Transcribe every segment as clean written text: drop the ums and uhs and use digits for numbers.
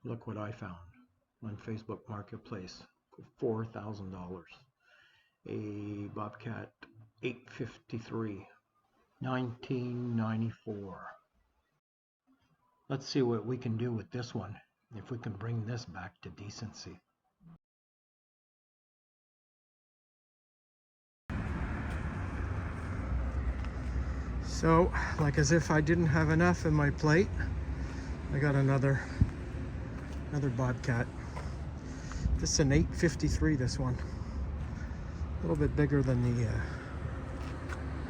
Look what I found on Facebook Marketplace for $4,000. A Bobcat 853, 1994. Let's see what we can do with this one, if we can bring this back to decency. So, like as if I didn't have enough in my plate, I got another Bobcat. This is an 853, this one. A little bit bigger than the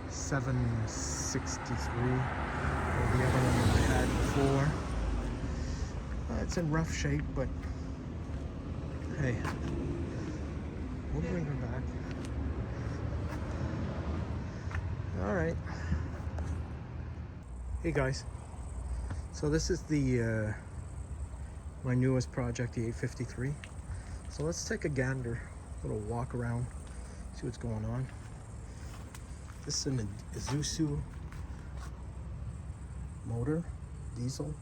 763 or the other one that I had before. It's in rough shape, but hey, we'll bring her back. All right. Hey guys, so this is the my newest project, the 853. So let's take a gander, a little walk around, see what's going on. This is an Isuzu motor, diesel.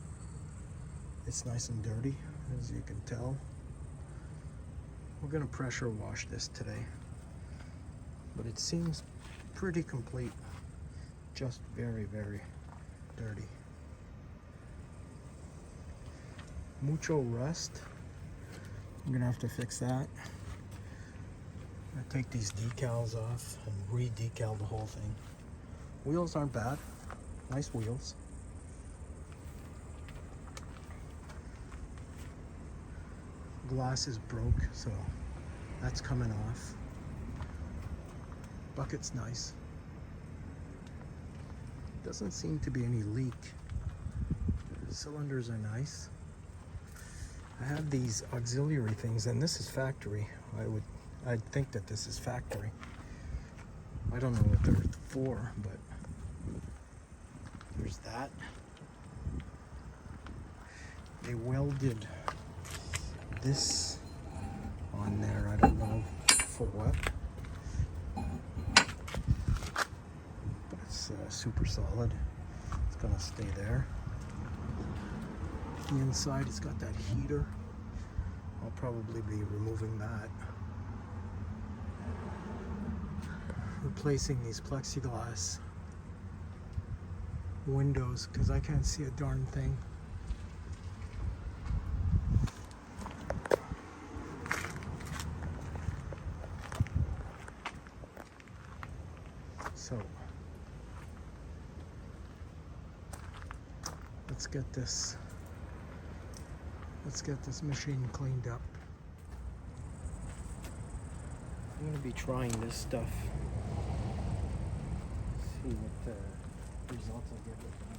It's nice and dirty, as you can tell. We're gonna pressure wash this today, but it seems pretty complete, just very, very dirty. Mucho rust. I'm gonna have to fix that. I'm gonna take these decals off and re-decal the whole thing. Wheels aren't bad, nice wheels. Glass is broke, so that's coming off. Bucket's nice. Doesn't seem to be any leak. Cylinders are nice. I have these auxiliary things, and this is factory. I'd think that this is factory. I don't know what they're for, but there's that. They welded this on there. I don't know for what. It's super solid. It's gonna stay there. The inside, it's got that heater. I'll probably be removing that. Replacing these plexiglass windows because I can't see a darn thing. So let's get this machine cleaned up. I'm going to be trying this stuff. See what the results I get with them.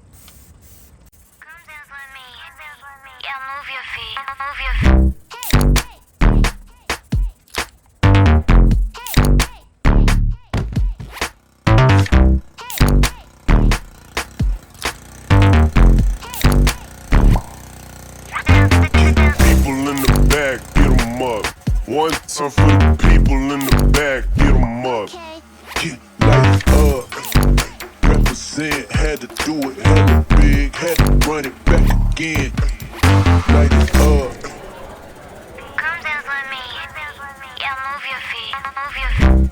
Come dance with me. Yeah, move your feet. Move your feet. One time for the people in the back, get them up. Get lights up. Represent, had to do it, hella big, had to run it back again. Light it up. Come dance with me. Yeah, move your feet. Move your feet.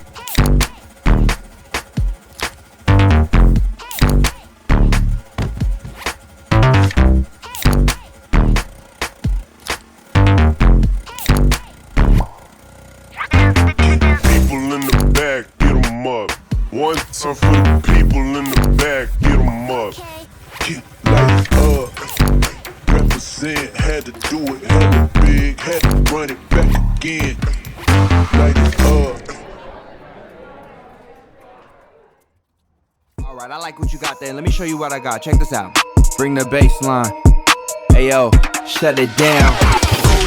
One time for the people in the back, get them up. Get lights up. Represent, had to do it, hella big, had to run it back again. Light it up. Alright, I like what you got there. Let me show you what I got. Check this out. Bring the bass line. Ayo, shut it down.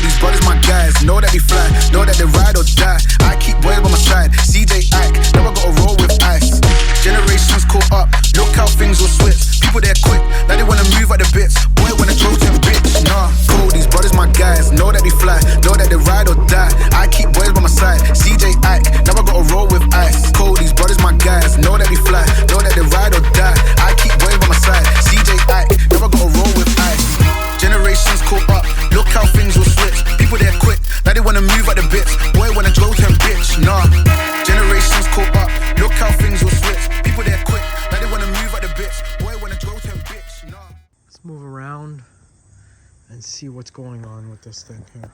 These brothers my guys, know that they fly, know that they ride or die. I keep boys by my side, CJ Ike, never gotta roll with ice. Generations caught up, look how things will switch. People there quick, now they wanna move at the bits. Boy wanna throw to bitch, nah. Cool, these brothers my guys, know that they fly, know that they ride or die. I keep boys by my side, CJ Ike, never gotta roll with ice. Cool, these brothers my guys, know that they fly, know that they ride or die. I keep boys by my side, CJ Ike, never gotta roll with ice. Generations caught up, look how things see what's going on with this thing here.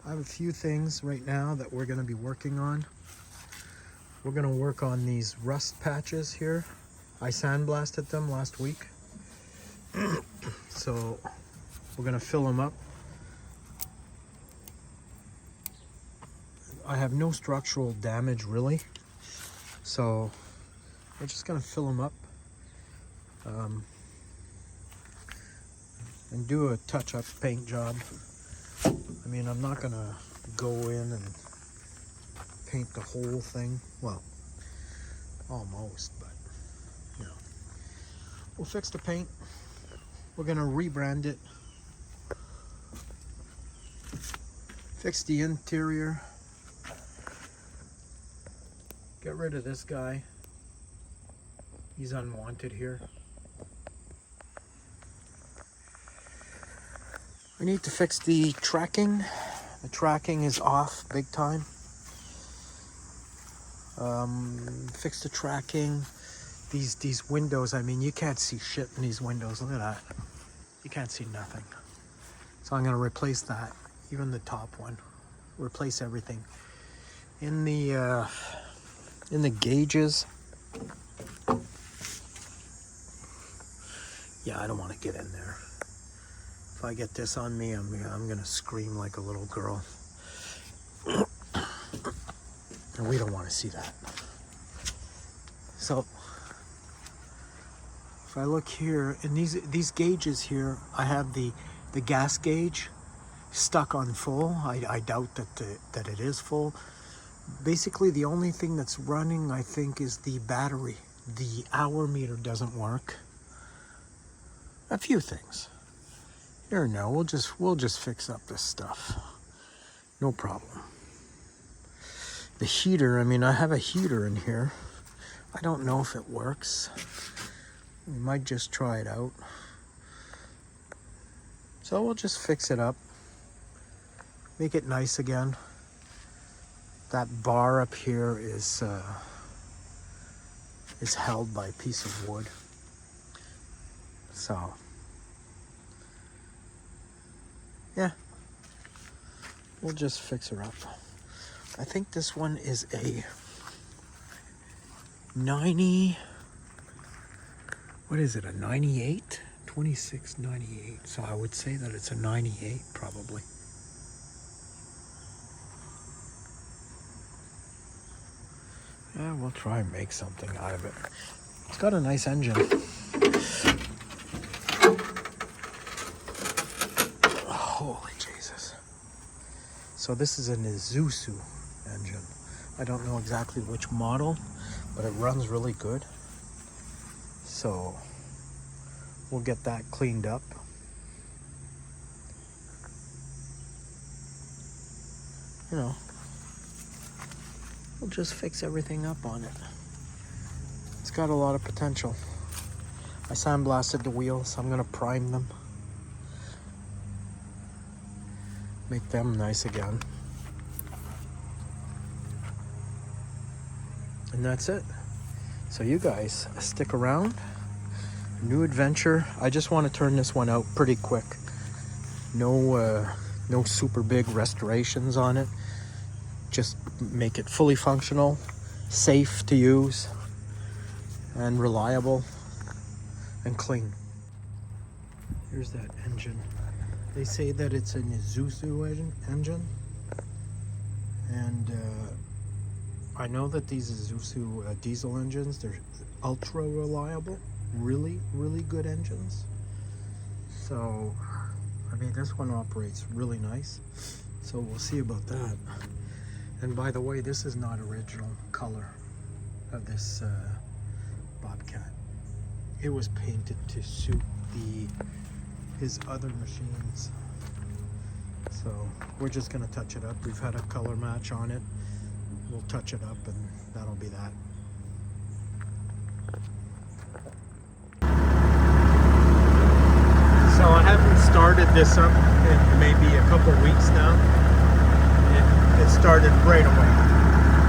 I have a few things right now that we're going to be working on. We're going to work on these rust patches here. I sandblasted them last week. So we're going to fill them up. I have no structural damage really. So we're just going to fill them up. And do a touch-up paint job. I mean, I'm not going to go in and paint the whole thing. Well, almost, but you know. We'll fix the paint. We're gonna rebrand it. Fix the interior. Get rid of this guy. He's unwanted here. I need to fix the tracking. The tracking is off big time. Fix the tracking. These windows, I mean, you can't see shit in these windows. Look at that. You can't see nothing. So I'm gonna replace that, even the top one. Replace everything. In the gauges. Yeah, I don't want to get in there. If I get this on me, I'm gonna scream like a little girl. And we don't want to see that. So if I look here, in these gauges here, I have the gas gauge stuck on full. I doubt that it is full. Basically, the only thing that's running, I think, is the battery. The hour meter doesn't work. A few things. Here, no, we'll just fix up this stuff. No problem. The heater, I mean, I have a heater in here. I don't know if it works. We might just try it out. So we'll just fix it up. Make it nice again. That bar up here is held by a piece of wood. So, yeah. We'll just fix her up. I think this one is a 90, what is it, a 98? 2698. So I would say that it's a 98 probably. Yeah, we'll try and make something out of it. It's got a nice engine. Holy Jesus. So this is an Isuzu engine. I don't know exactly which model, but it runs really good. So we'll get that cleaned up. You know, we'll just fix everything up on it. It's got a lot of potential. I sandblasted the wheels. I'm gonna prime them. Make them nice again. And that's it. So you guys stick around. New adventure. I just want to turn this one out pretty quick. No super big restorations on it. Just make it fully functional, safe to use, and reliable and clean. Here's that engine. They say that it's an Isuzu engine, and I know that these Isuzu diesel engines, they're ultra reliable, really good engines. So I mean, this one operates really nice, so we'll see about that. And by the way, this is not original color of this Bobcat. It was painted to suit his other machines. So we're just gonna touch it up. We've had a color match on it. We'll touch it up and that'll be that. So I haven't started this up in maybe a couple weeks now. It started right away.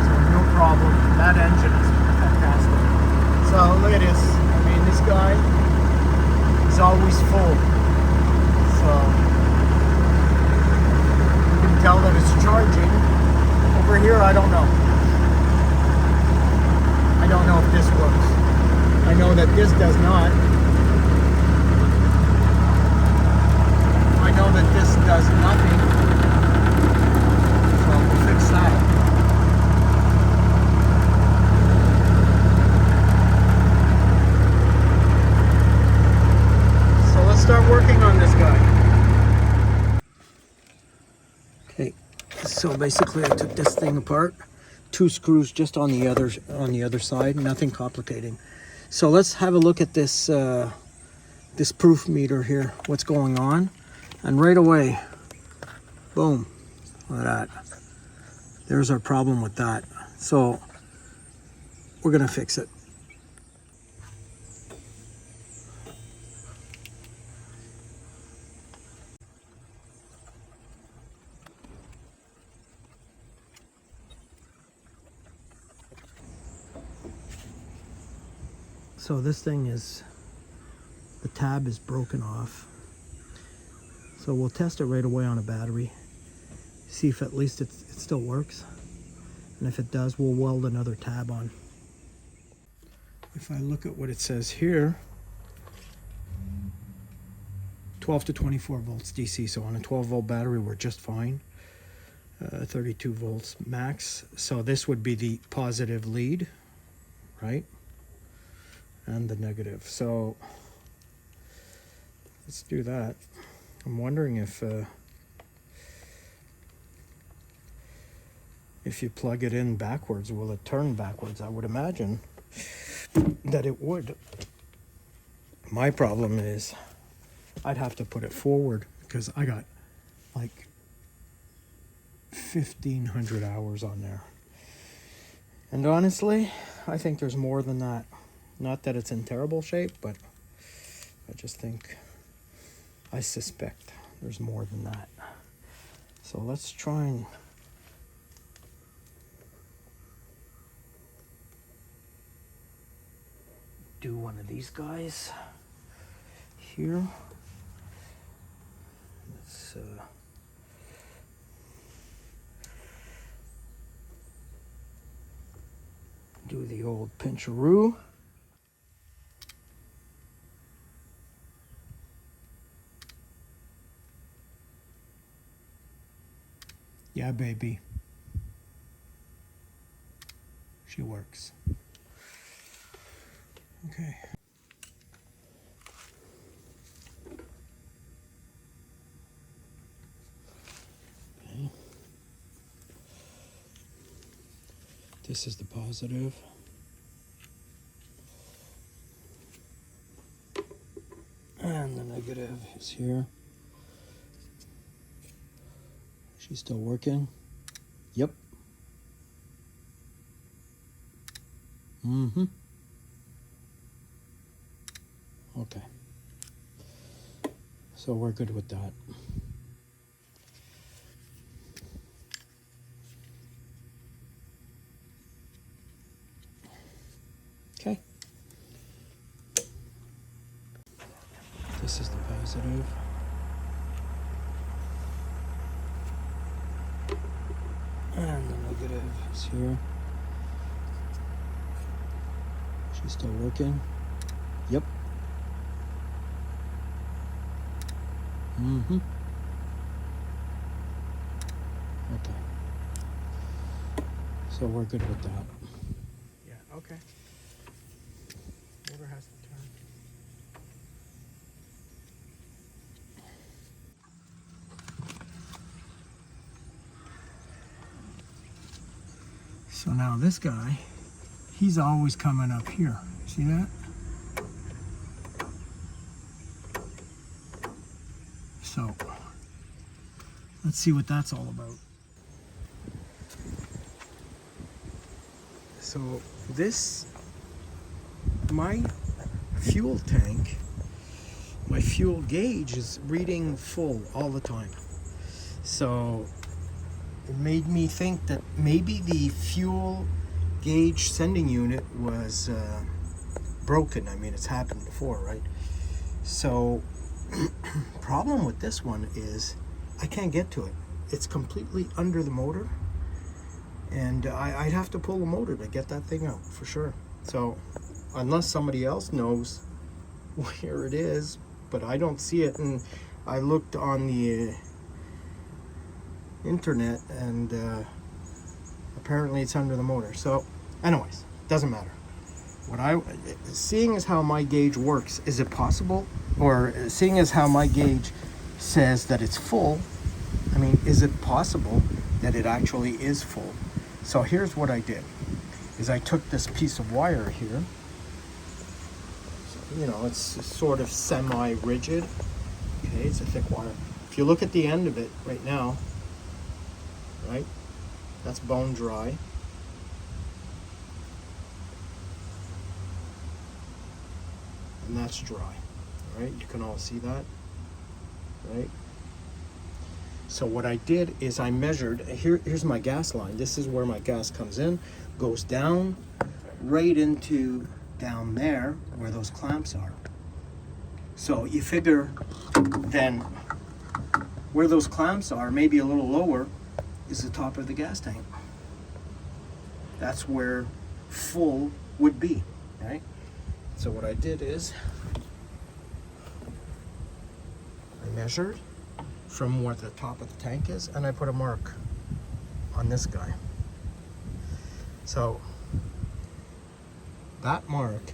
So no problem. That engine is fantastic. So look at this. I mean, this guy is always full. So tell that it's charging. Over here, I don't know. I don't know if this works. I know that this does not. I know that this does nothing. So we'll fix that. So let's start working on this guy. Okay, so basically I took this thing apart. 2 screws just on the other side, nothing complicating. So let's have a look at this this proof meter here, what's going on. And right away, boom, look at that. There's our problem with that. So we're gonna fix it. So this thing is, the tab is broken off. So we'll test it right away on a battery. See if at least it still works. And if it does, we'll weld another tab on. If I look at what it says here, 12 to 24 volts DC. So on a 12 volt battery, we're just fine. 32 volts max. So this would be the positive lead, right? And the negative. So let's do that. I'm wondering if you plug it in backwards, will it turn backwards? I would imagine that it would. My problem is I'd have to put it forward because I got like 1,500 hours on there. And honestly, I think there's more than that. Not that it's in terrible shape, but I just think, I suspect there's more than that. So let's try and do one of these guys here. Let's do the old pincheroo. Yeah, baby. She works. Okay. Okay. This is the positive. And the negative is here. She's still working. Yep. Mm-hmm. Okay. So we're good with that. Okay. This is the positive. And the negative is here. She's still working. Yep. Mm-hmm. Okay. So we're good with that. Yeah, okay. Motor has to turn. So now this guy, he's always coming up here. See that? So let's see what that's all about. So this, my fuel tank, my fuel gauge is reading full all the time. So it made me think that maybe the fuel gauge sending unit was broken. I mean, it's happened before, right? So problem with this one is I can't get to it. it's completely under the motor, and I'd have to pull the motor to get that thing out for sure. So unless somebody else knows where it is, but I don't see it, and I looked on the internet, and apparently it's under the motor. So anyways, doesn't matter. Seeing as how my gauge works, is it possible, or seeing as how my gauge says that it's full, I mean, is it possible that it actually is full? So here's what I did, is I took this piece of wire here, so, you know, it's sort of semi-rigid, okay, it's a thick wire. If you look at the end of it right now, right, that's bone dry. And that's dry, right? You can all see that, right? So what I did is I measured, here's my gas line. This is where my gas comes in, goes down, right into down there where those clamps are. So you figure then where those clamps are, maybe a little lower, is the top of the gas tank. That's where full would be, right? So what I did is I measured from where the top of the tank is, and I put a mark on this guy. So that mark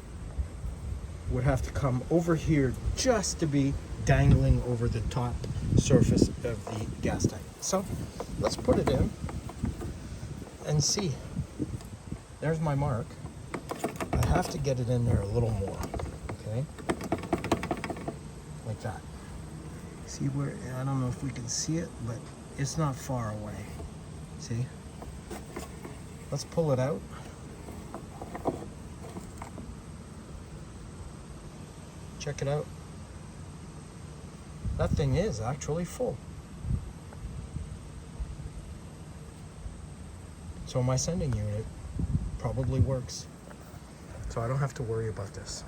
would have to come over here just to be dangling over the top surface of the gas tank. So let's put it in and see. There's my mark. I have to get it in there a little more, okay? Like that. See where, I don't know if we can see it, but it's not far away. See? Let's pull it out. Check it out. That thing is actually full. So my sending unit probably works. So I don't have to worry about this.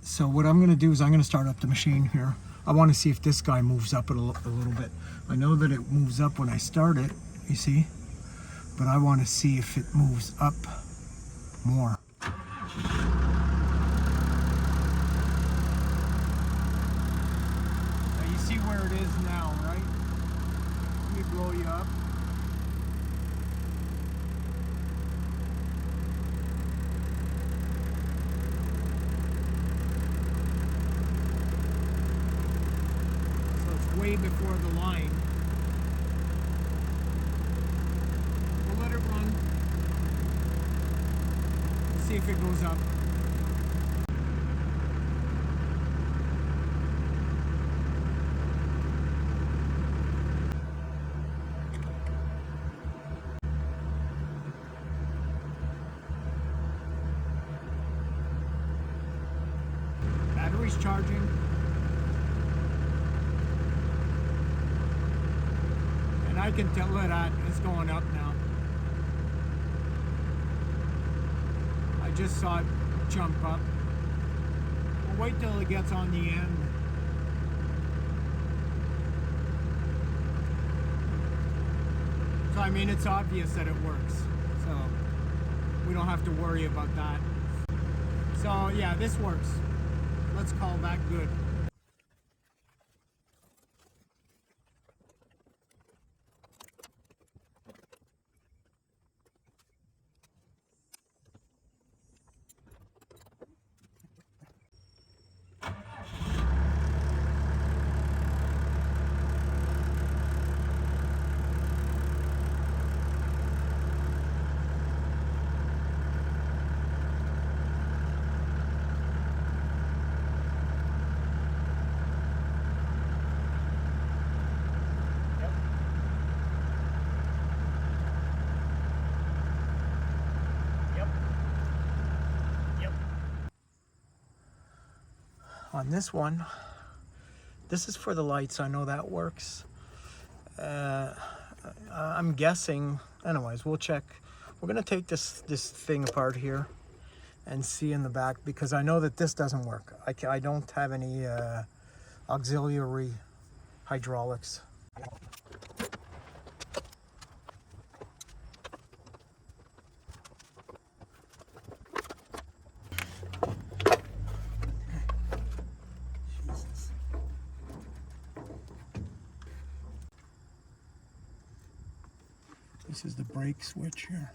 So what I'm gonna do is I'm gonna start up the machine here. I wanna see if this guy moves up a little bit. I know that it moves up when I start it, you see? But I wanna see if it moves up more. Now you see where it is now, right? Let me blow you up. Way before the line. We'll let it run. Let's see if it goes up. Battery's charging. I can tell that it's going up now. I just saw it jump up. We'll wait till it gets on the end. So I mean, it's obvious that it works. So we don't have to worry about that. So yeah, this works. Let's call that good. On this one, this is for the lights. I know that works. I'm guessing, anyways, we'll check. We're gonna take this thing apart here and see in the back, because I know that this doesn't work. I don't have any auxiliary hydraulics. Jesus. This is the brake switch here,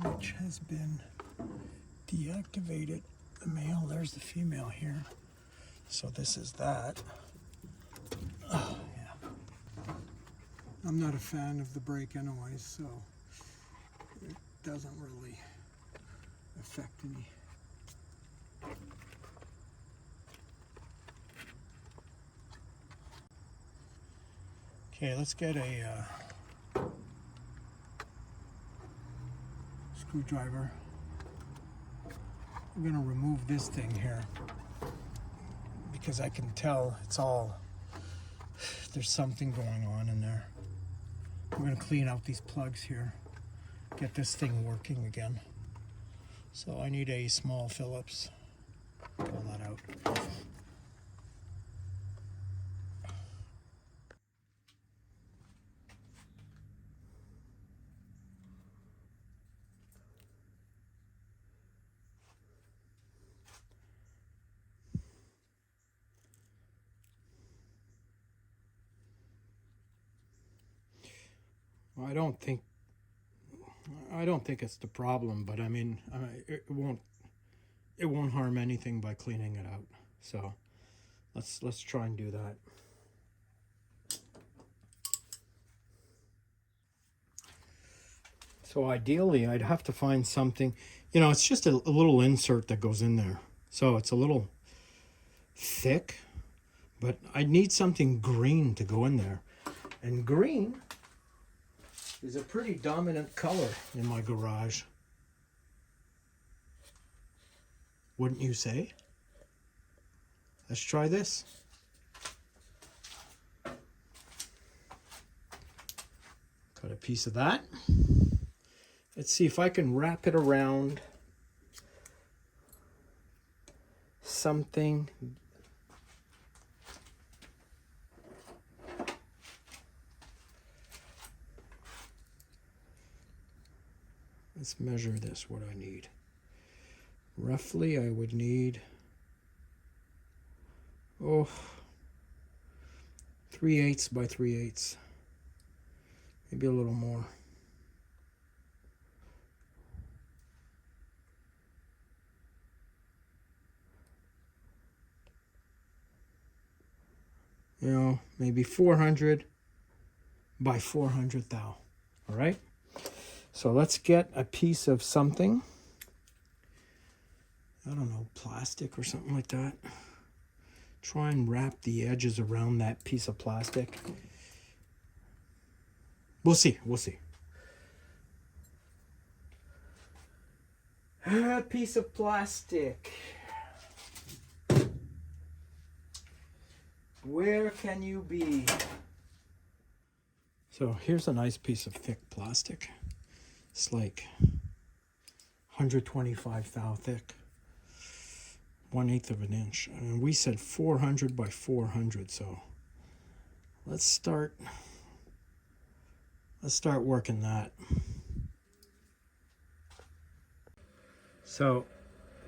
which has been deactivated. The male, there's the female here. So this is that. Oh, yeah. I'm not a fan of the brake anyways, so it doesn't really affect me. Okay, let's get a screwdriver. We're gonna remove this thing here because I can tell it's all, there's something going on in there. We're gonna clean out these plugs here, get this thing working again. So I need a small Phillips. Pull that out. Well, I don't think it's the problem, but I mean, it won't harm anything by cleaning it out. So let's try and do that. So ideally, I'd have to find something, you know, it's just a little insert that goes in there. So it's a little thick, but I need something green to go in there. And green is a pretty dominant color in my garage. Wouldn't you say? Let's try this. Cut a piece of that. Let's see if I can wrap it around something. Let's measure this, what I need. Roughly, I would need, 3/8 by 3/8. Maybe a little more. You know, maybe 400 by 400 thou. All right? So let's get a piece of something. I don't know, plastic or something like that. Try and wrap the edges around that piece of plastic. We'll see, we'll see. A piece of plastic. Where can you be? So here's a nice piece of thick plastic. It's like 125 thou thick. 1/8 of an inch. And we said 400 by 400, so let's start working that. So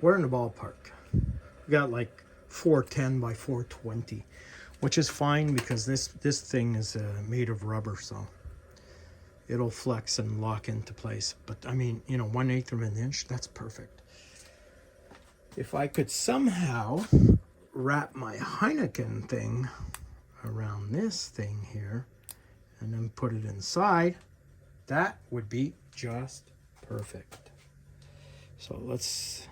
we're in the ballpark. We got like 410 by 420, which is fine because this thing is made of rubber, so it'll flex and lock into place. But I mean, you know, 1/8 of an inch, that's perfect. If I could somehow wrap my Heineken thing around this thing here and then put it inside, that would be just perfect. So let's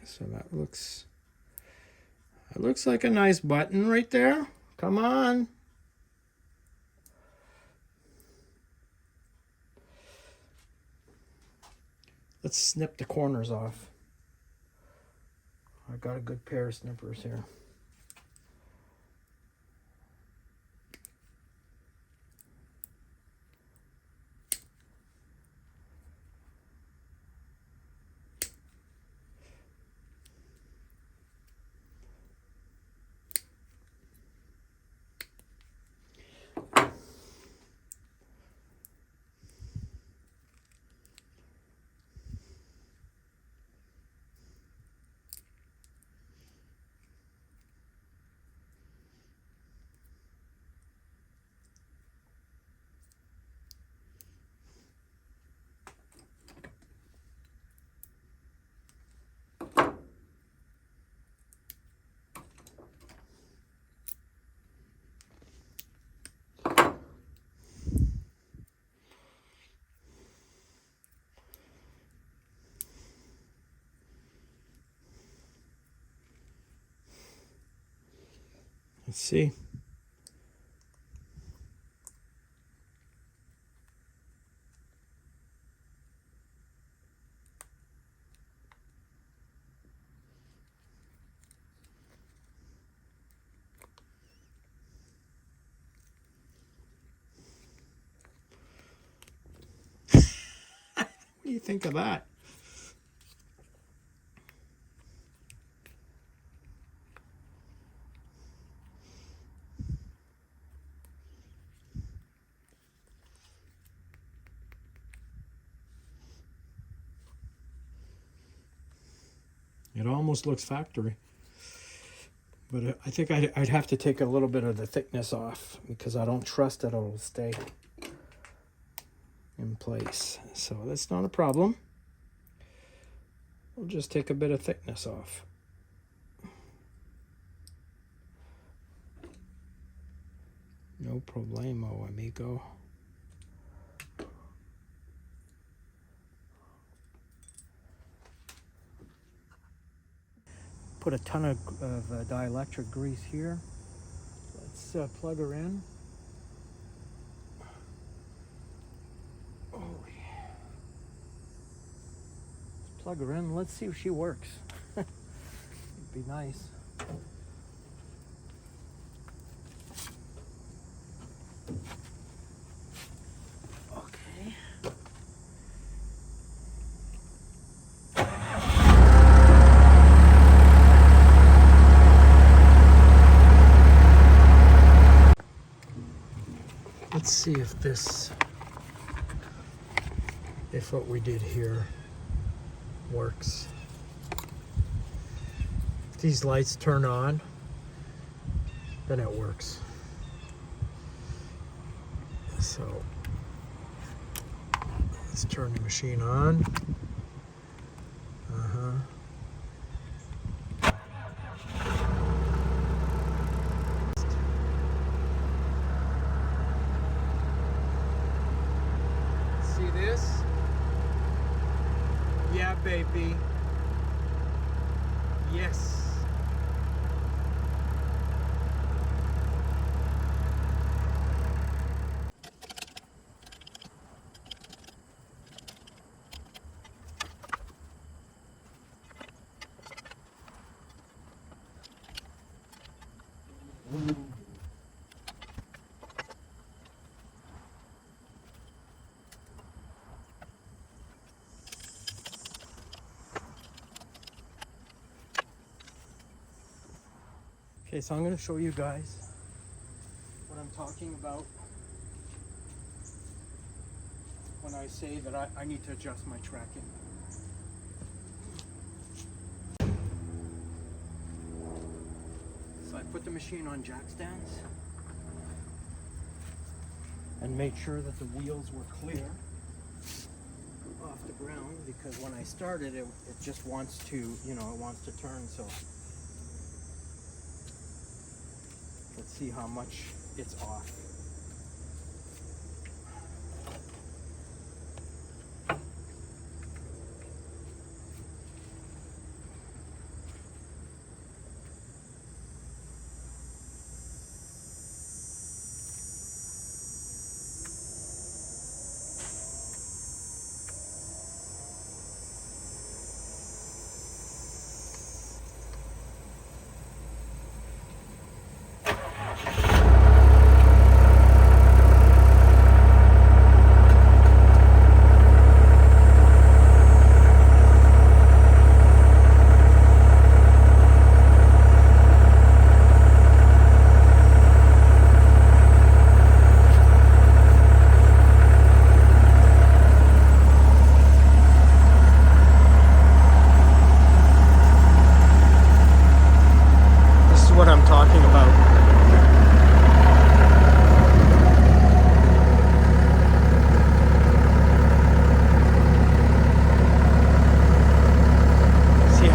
so that looks like a nice button right there. Come on. Let's snip the corners off. I got a good pair of snippers here. Let's see. What do you think of that? It almost looks factory, but I think I'd have to take a little bit of the thickness off because I don't trust that it'll stay in place. So that's not a problem. We'll just take a bit of thickness off. No problemo, amigo. Put a ton of dielectric grease here. Let's plug her in. Let's plug her in. Let's see if she works. It'd be nice. Okay. Let's see if what we did here works. If these lights turn on, then it works. So let's turn the machine on. See this? Yeah, baby. Yes. Okay, so I'm going to show you guys what I'm talking about when I say that I need to adjust my tracking. So I put the machine on jack stands and made sure that the wheels were clear off the ground, because when I started it just wants to, it wants to turn. So let's see how much it's off.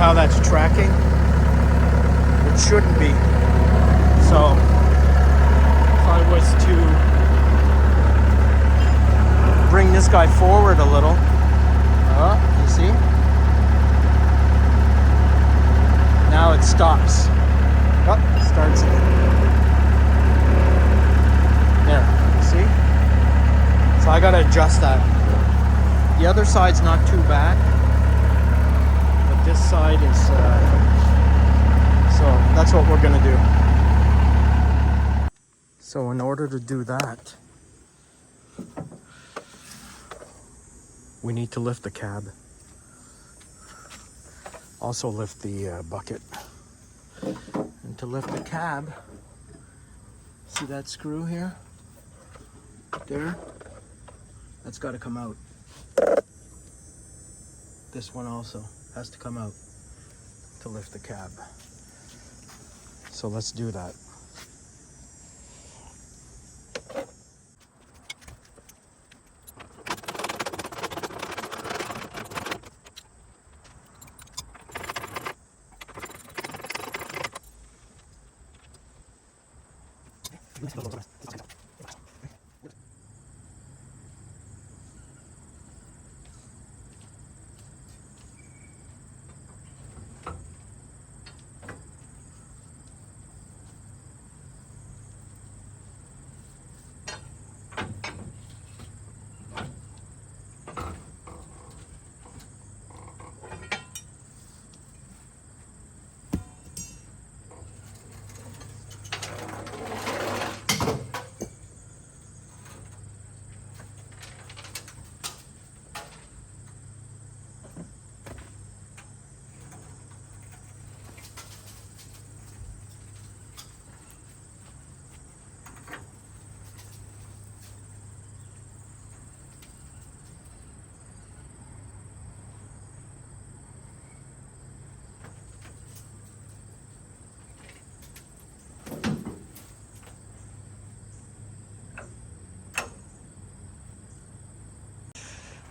how that's tracking. It shouldn't be. So if I was to bring this guy forward a little, you see? Now it stops. Oh, it starts again. There, see? So I gotta adjust that. The other side's not too bad, but this side is, so that's what we're gonna do. So in order to do that, we need to lift the cab. Also lift the bucket. And to lift the cab, see that screw here? There? That's got to come out. This one also has to come out to lift the cab. So let's do that.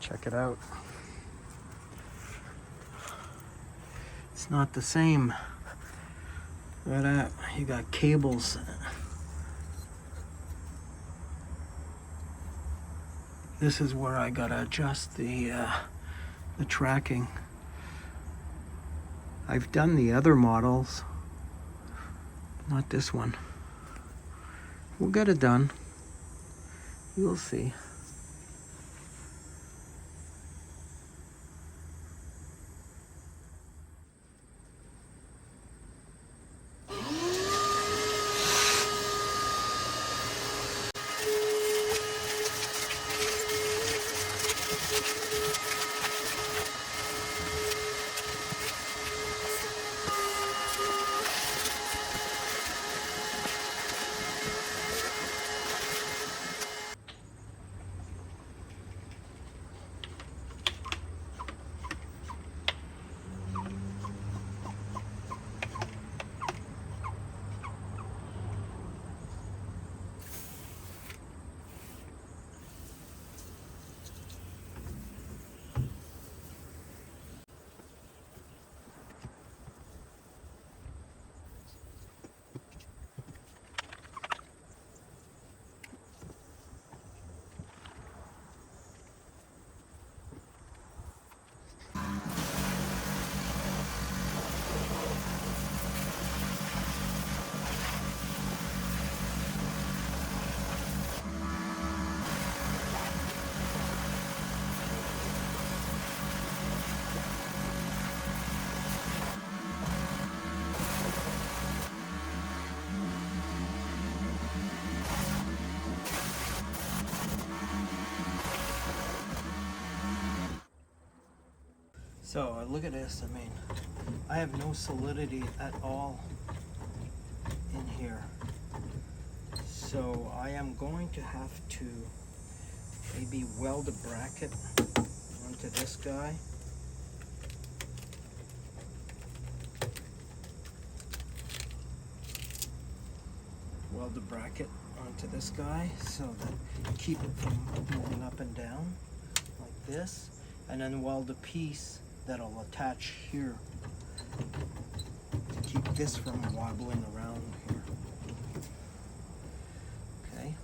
Check it out. It's not the same. Look at that. You got cables. This is where I gotta adjust the tracking. I've done the other models, not this one. We'll get it done. You'll see. So look at this. I mean, I have no solidity at all in here. So I am going to have to maybe weld a bracket onto this guy. Weld the bracket onto this guy so that keep it from moving up and down like this, and then weld a piece that'll attach here to keep this from wobbling around here. Okay.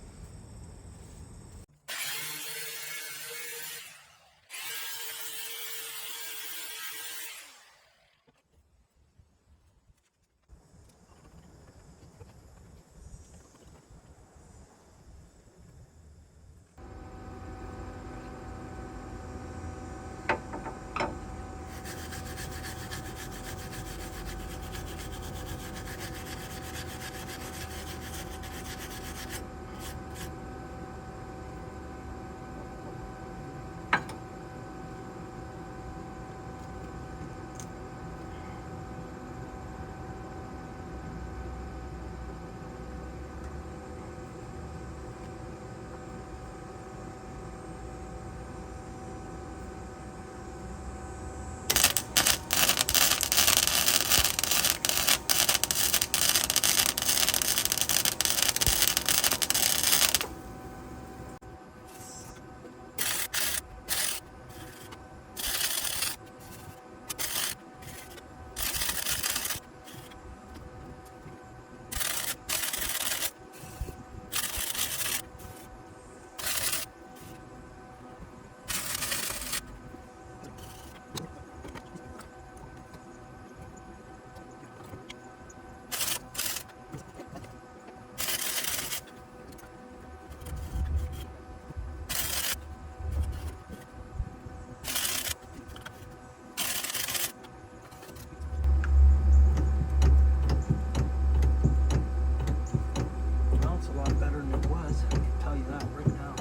Well, it's a lot better than it was. I can tell you that right now.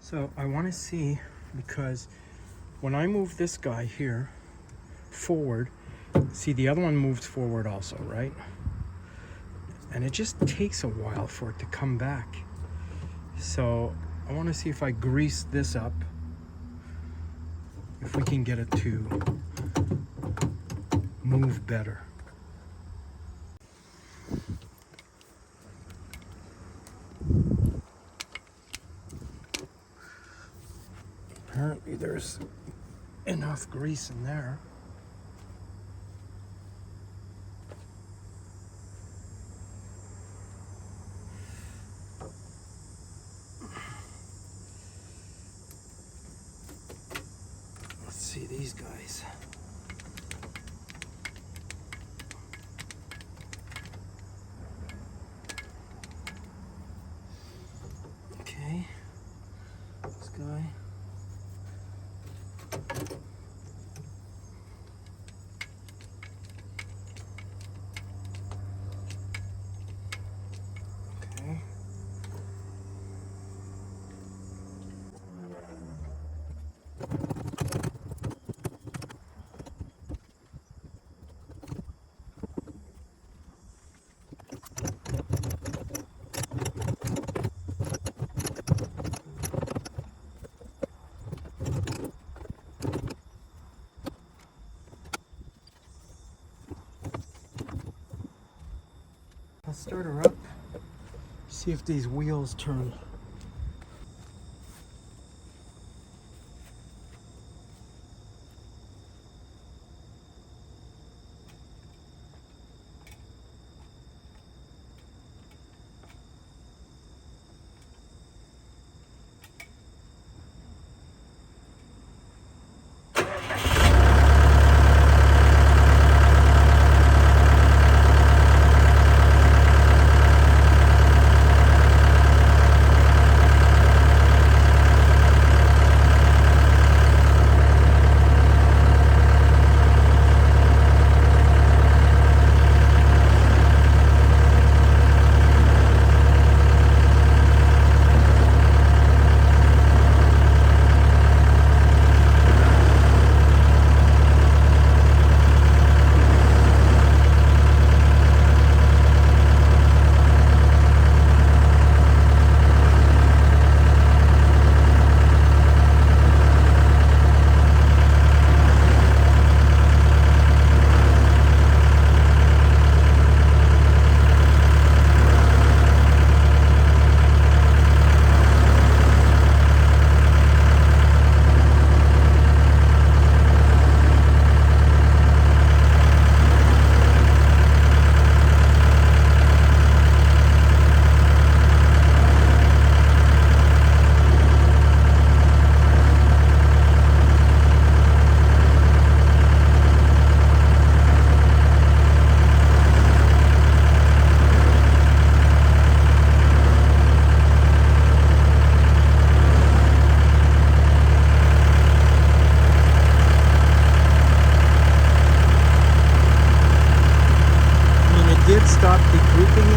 So I want to see, because when I move this guy here forward, see the other one moves forward also, right? And it just takes a while for it to come back. So I want to see if I grease this up, if we can get it to move better. Apparently there's enough grease in there. Let's see these guys. Okay, this guy. Okay. I'll start her up, see if these wheels turn.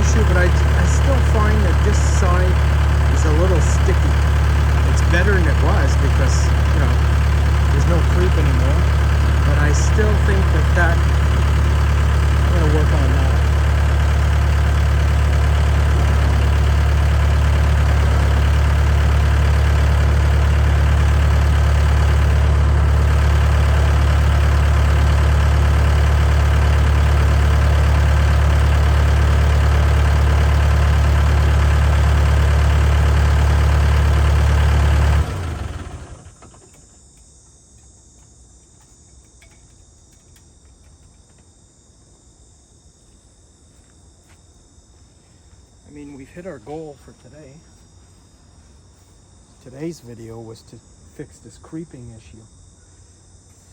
issue, but I still find that this side is a little sticky. It's better than it was because, you know, there's no creep anymore. But I still think that I'm going to work on that. I mean, we've hit our goal for today. Today's video was to fix this creeping issue.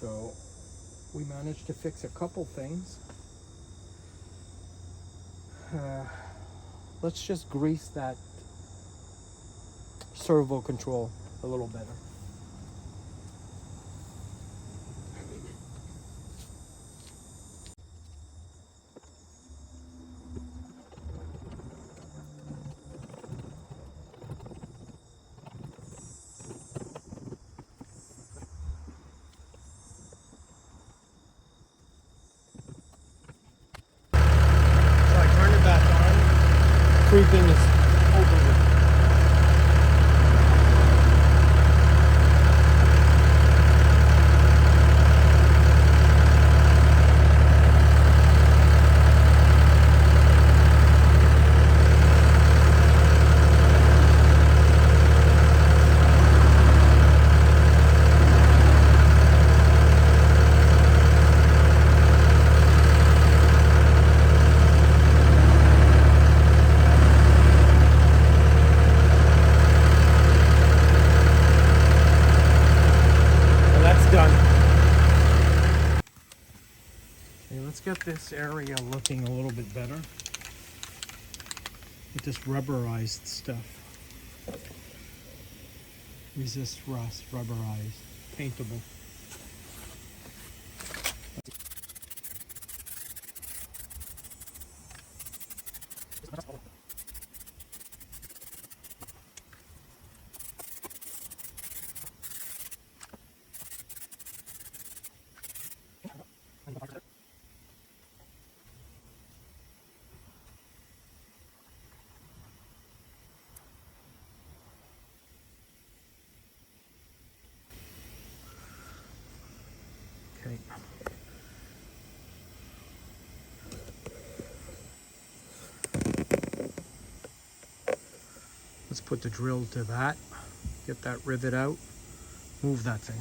So we managed to fix a couple things. Let's just grease that servo control a little better. Creeping is over with. Let's get this area looking a little bit better with this rubberized stuff. Resist rust, rubberized, paintable. Okay. Let's put the drill to that, get that rivet out, move that thing.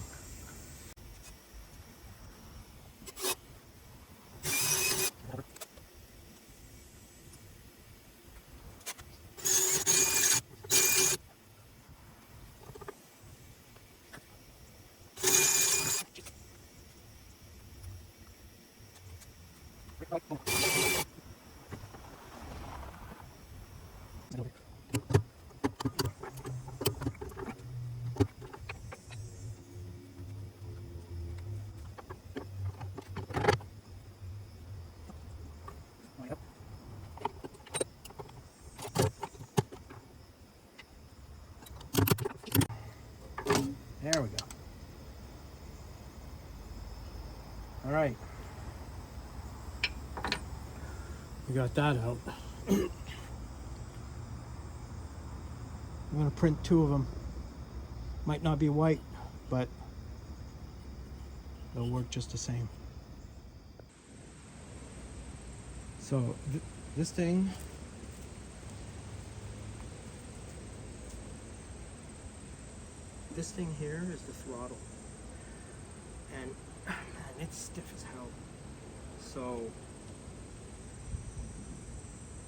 There we go. All right. We got that out. I'm going to print 2 of them. Might not be white, but they'll work just the same. So this thing here is the throttle, and man, it's stiff as hell. So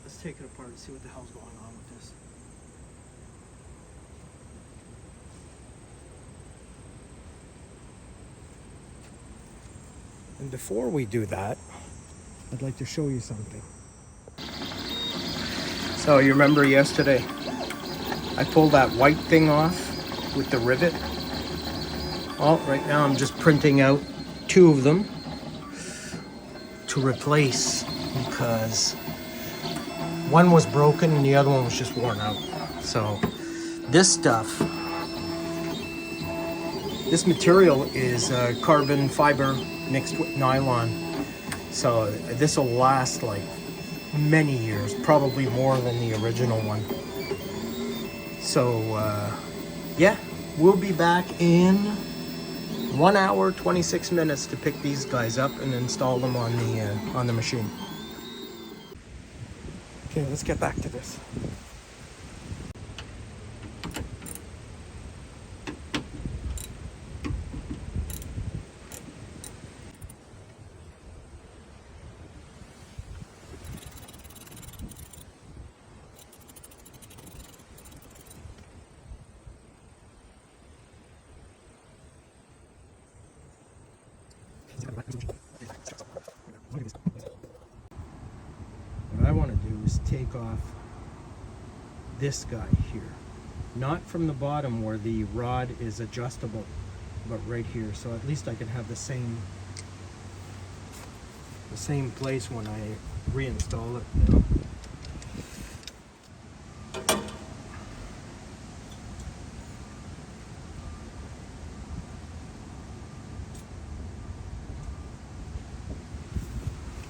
let's take it apart and see what the hell's going on with this. And before we do that, I'd like to show you something. So you remember yesterday I pulled that white thing off with the rivet? Well, right now I'm just printing out 2 of them to replace, because One was broken and the other one was just worn out. So this stuff, this material is carbon fiber mixed with nylon. So this will last like many years, probably more than the original one. So yeah, we'll be back in 1 hour 26 minutes to pick these guys up and install them on the machine. Okay, let's get back to this. What I want to do is take off this guy here. Not from the bottom where the rod is adjustable, but right here. So at least I can have the same place when I reinstall it, you know.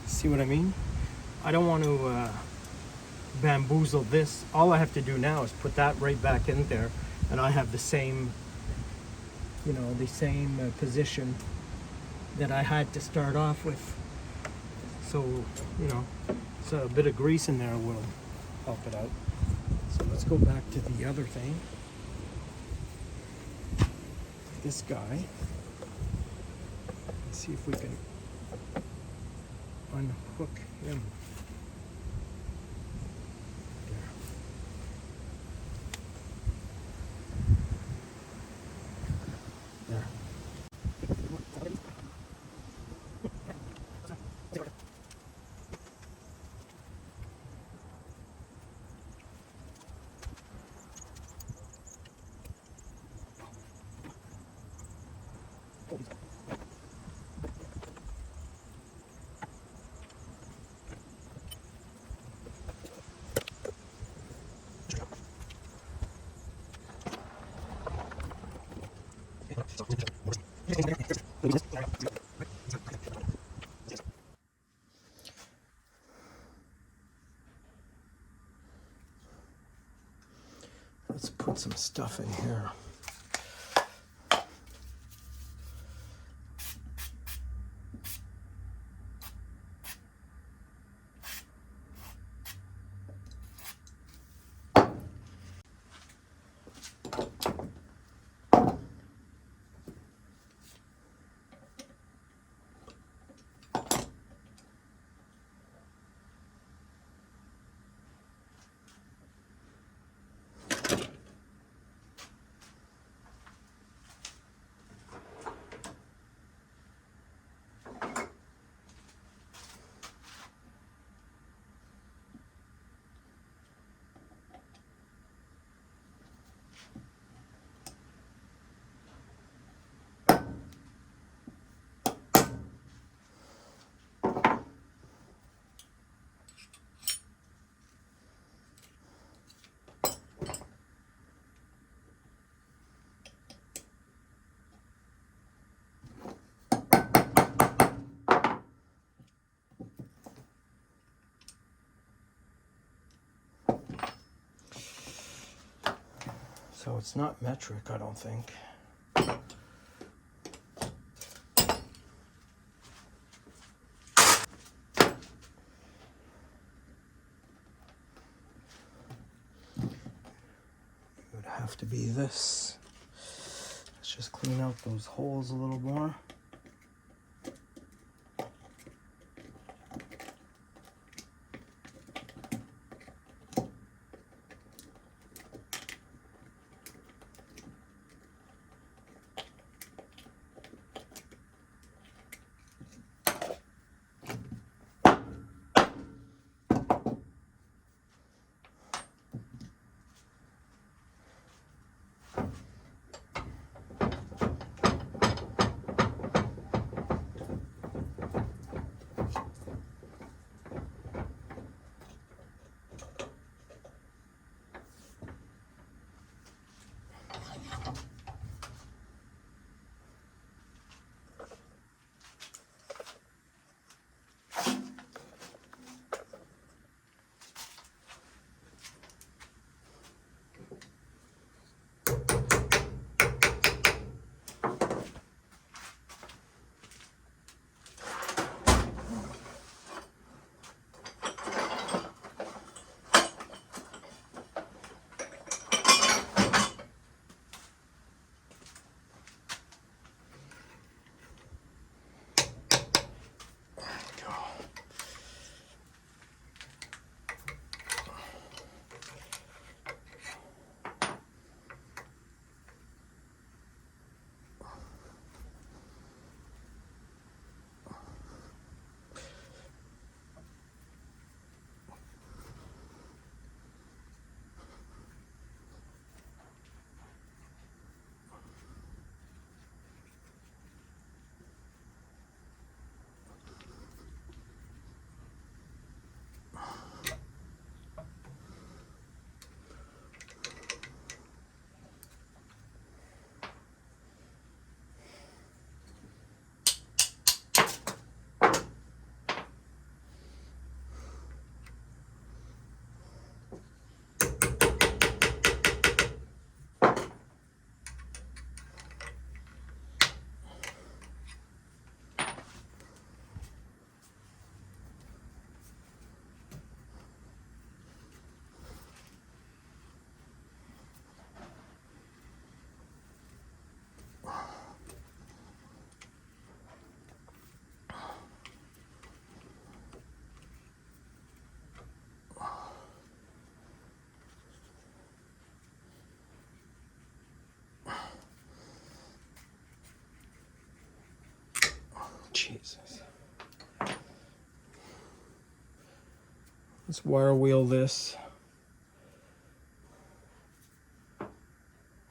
See what I mean? I don't want to bamboozle this. All I have to do now is put that right back in there, and I have the same, you know, the same position that I had to start off with. So, you know, so a bit of grease in there will help it out. So let's go back to the other thing. This guy. Let's see if we can unhook him. There. Let's put some stuff in here. So it's not metric, I don't think. It would have to be this. Let's just clean out those holes a little more. Let's wire wheel this.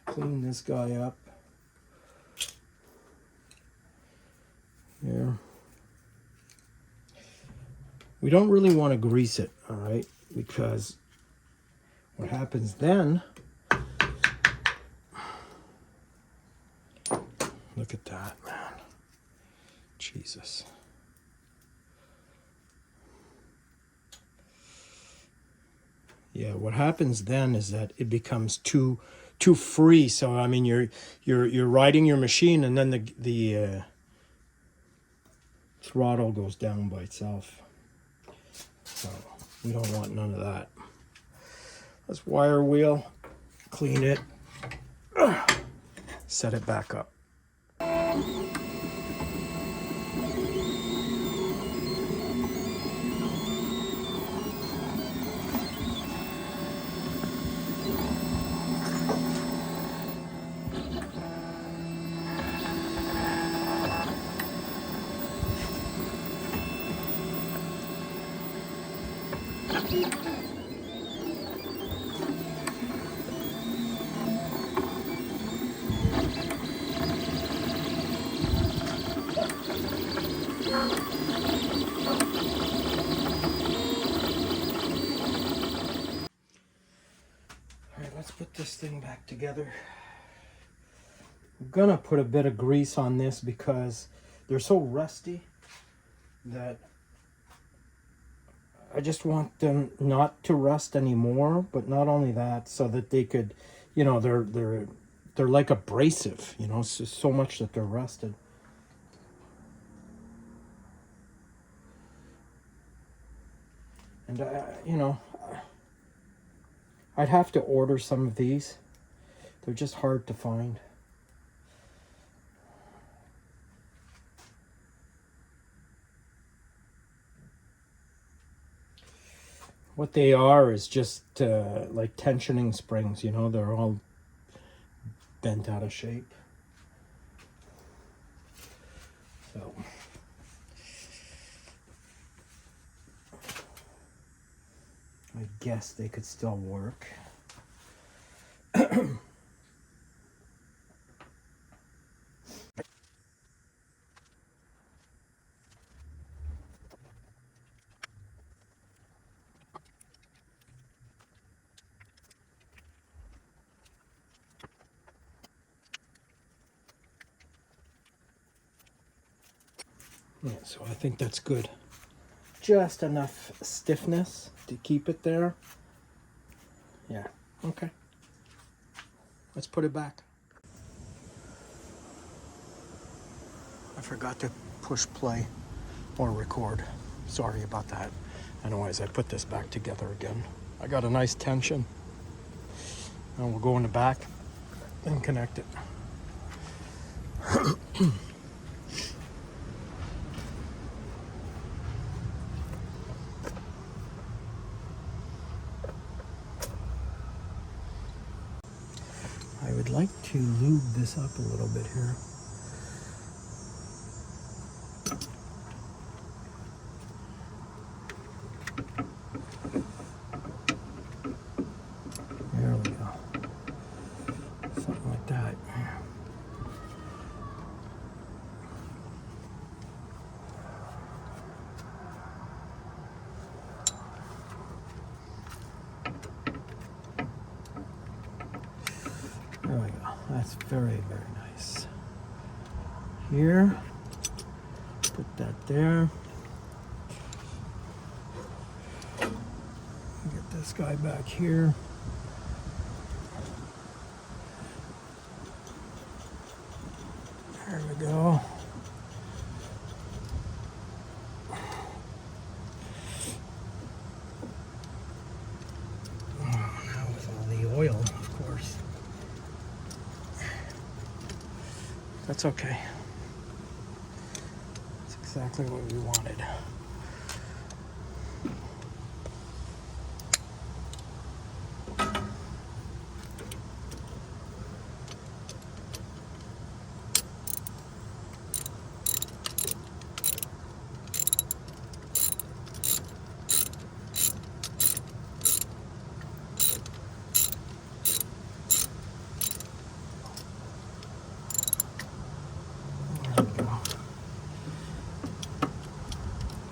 Clean this guy up. Here. We don't really want to grease it, all right? Because what happens then, look at that, man. Jesus. Yeah, what happens then is that it becomes too free. So I mean, you're riding your machine, and then the throttle goes down by itself. So we don't want none of that. Let's wire wheel, clean it, set it back up. Let's put this thing back together. I'm gonna put a bit of grease on this because they're so rusty that I just want them not to rust anymore, but not only that, so that they could, you know, they're like abrasive, you know, so much that they're rusted. And you know, I'd have to order some of these. They're just hard to find. What they are is just like tensioning springs, you know, they're all bent out of shape. So I guess they could still work. Yeah, so I think that's good. Just enough stiffness to keep it there. Yeah, okay. Let's put it back. I forgot to push play or record. Sorry about that. Anyways, I put this back together again. I got a nice tension. And we'll go in the back and connect it. I would like to lube this up a little bit here. There we go. Something like that. There we go. That's very, very nice. Here, put that there. Get this guy back here. There we go. Oh, now with all the oil, of course. That's okay. That's exactly what we wanted.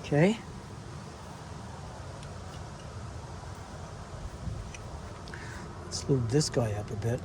Okay. Let's lube this guy up a bit.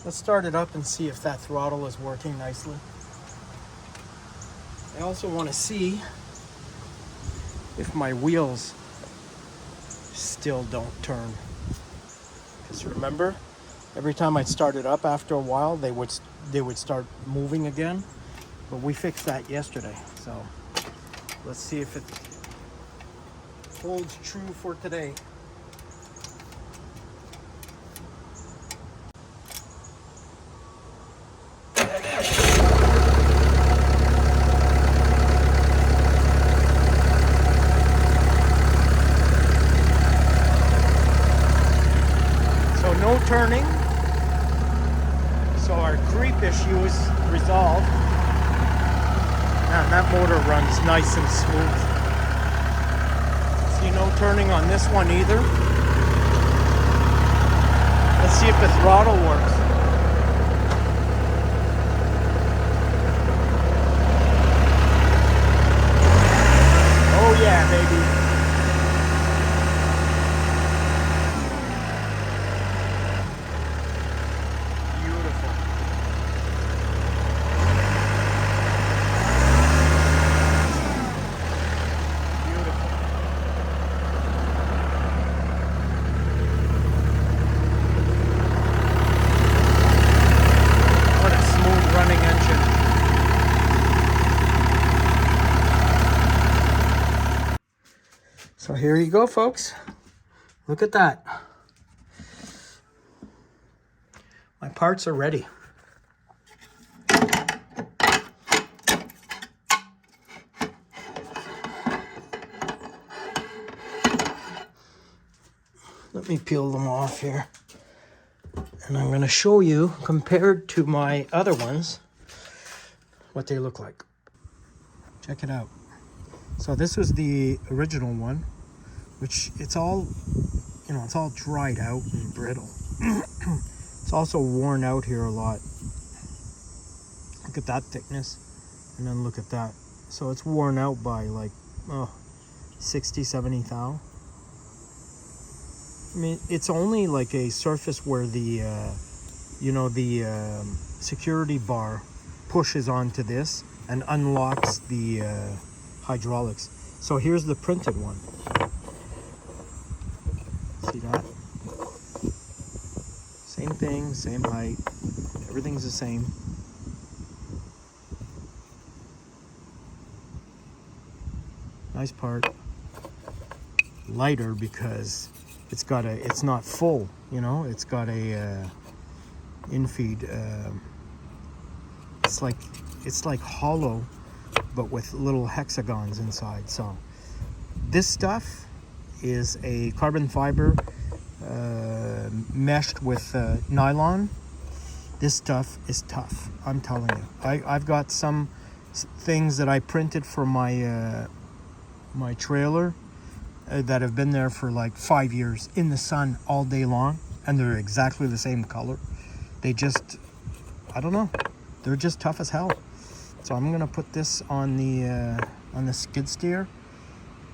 Let's start it up and see if that throttle is working nicely. I also want to see if my wheels still don't turn. Because remember, every time I'd start it up after a while, they would start moving again. But we fixed that yesterday, so let's see if it holds true for today. No turning, so our creep issue is resolved. Man, that motor runs nice and smooth. See, no turning on this one either. Let's see if the throttle works. Oh yeah, baby. So here you go, folks. Look at that. My parts are ready. Let me peel them off here. And I'm going to show you, compared to my other ones, what they look like. Check it out. So this was the original one, which it's all, you know, it's all dried out and brittle. It's also worn out here a lot. Look at that thickness, and then look at that. So it's worn out by like, 60, 70 thou. I mean, it's only like a surface where the, security bar pushes onto this and unlocks the hydraulics. So here's the printed one. See that? Same thing, same height. Everything's the same. Nice part. Lighter because it's not full, you know. It's got a infeed. It's like hollow, but with little hexagons inside. So this stuff is a carbon fiber meshed with nylon. This stuff is tough, I'm telling you. I've got some things that I printed for my my trailer that have been there for like 5 years in the sun all day long, and they're exactly the same color. They just, I don't know, they're just tough as hell. So I'm gonna put this on the skid steer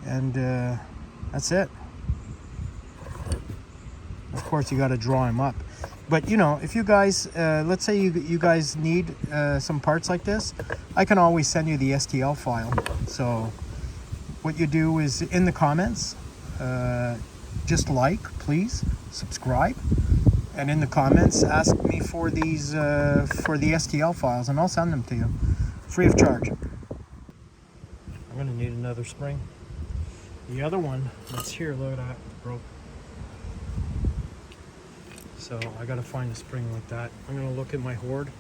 and That's it. Of course, you got to draw them up. But, you know, if you guys, let's say you guys need some parts like this, I can always send you the STL file. So what you do is in the comments, just like, please, subscribe. And in the comments, ask me for these, for the STL files, and I'll send them to you, free of charge. I'm gonna need another spring. The other one that's here, look at that, broke. So I gotta find a spring like that. I'm gonna look at my hoard.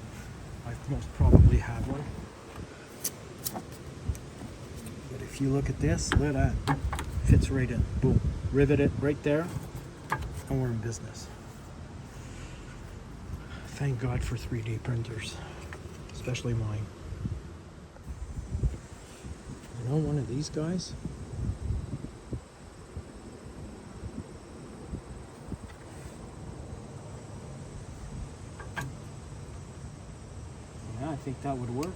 I most probably have one. But if you look at this, look at that. Fits right in. Boom. Rivet it right there, and we're in business. Thank God for 3D printers, especially mine. You know, one of these guys. Yeah, I think that would work.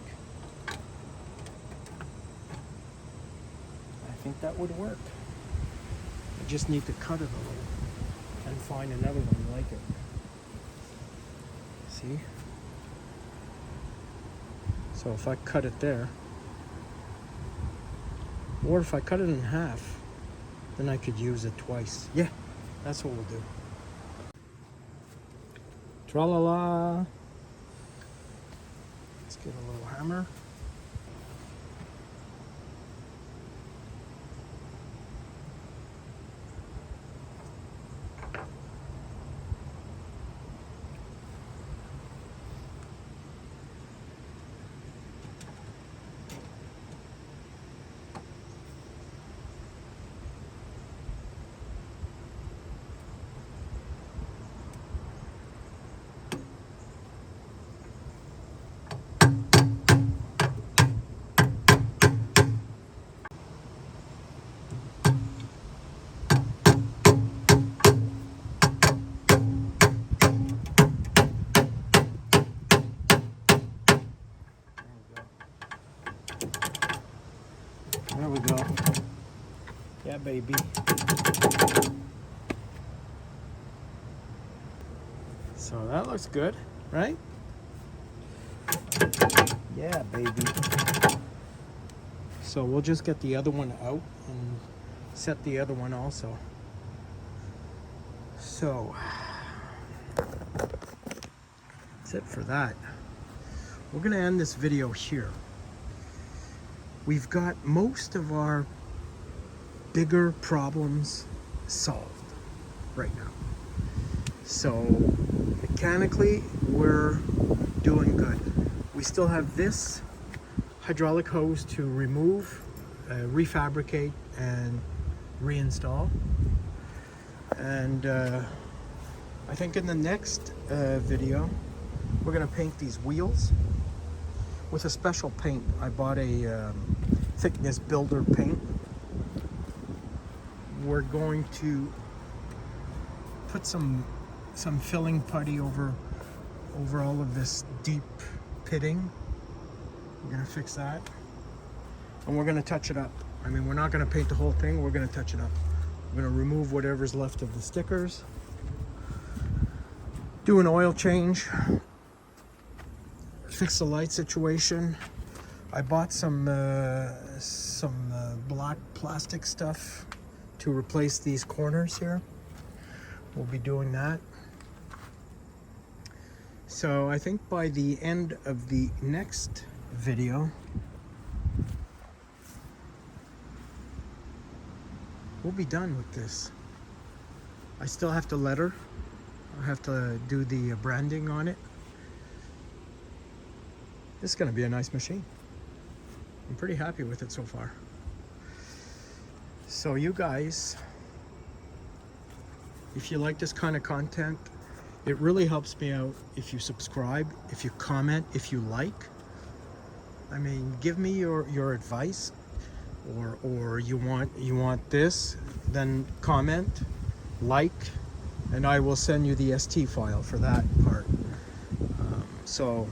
I think that would work. I just need to cut it a little and find another one like it. See? So if I cut it there, or if I cut it in half, then I could use it twice. Yeah, that's what we'll do. Tra-la-la. Let's get a little hammer. There we go. Yeah, baby. So that looks good, right? Yeah, baby. So we'll just get the other one out and set the other one also. So that's it for that. We're gonna end this video here. We've got most of our bigger problems solved right now. So mechanically, we're doing good. We still have this hydraulic hose to remove, refabricate, and reinstall. And I think in the next video, we're gonna paint these wheels with a special paint. I bought a thickness builder paint. We're going to put some filling putty over all of this deep pitting. We're gonna fix that, and we're gonna touch it up. I mean, we're not gonna paint the whole thing. We're gonna touch it up. We're gonna remove whatever's left of the stickers, do an oil change, fix the light situation. I bought some black plastic stuff to replace these corners here. We'll be doing that. So I think by the end of the next video, we'll be done with this. I still have to letter. I have to do the branding on it. This is going to be a nice machine. I'm pretty happy with it so far. So you guys, if you like this kind of content, it really helps me out if you subscribe, if you comment, if you like. I mean, give me your advice, or you want this, then comment, like, and I will send you the ST file for that part. So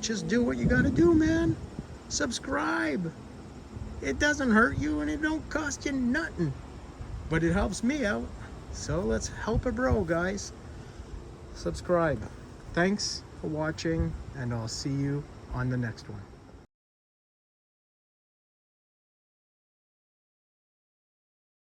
just do what you gotta do, man. Subscribe. It doesn't hurt you and it don't cost you nothing. But it helps me out. So let's help a bro, guys. Subscribe. Thanks for watching, and I'll see you on the next one.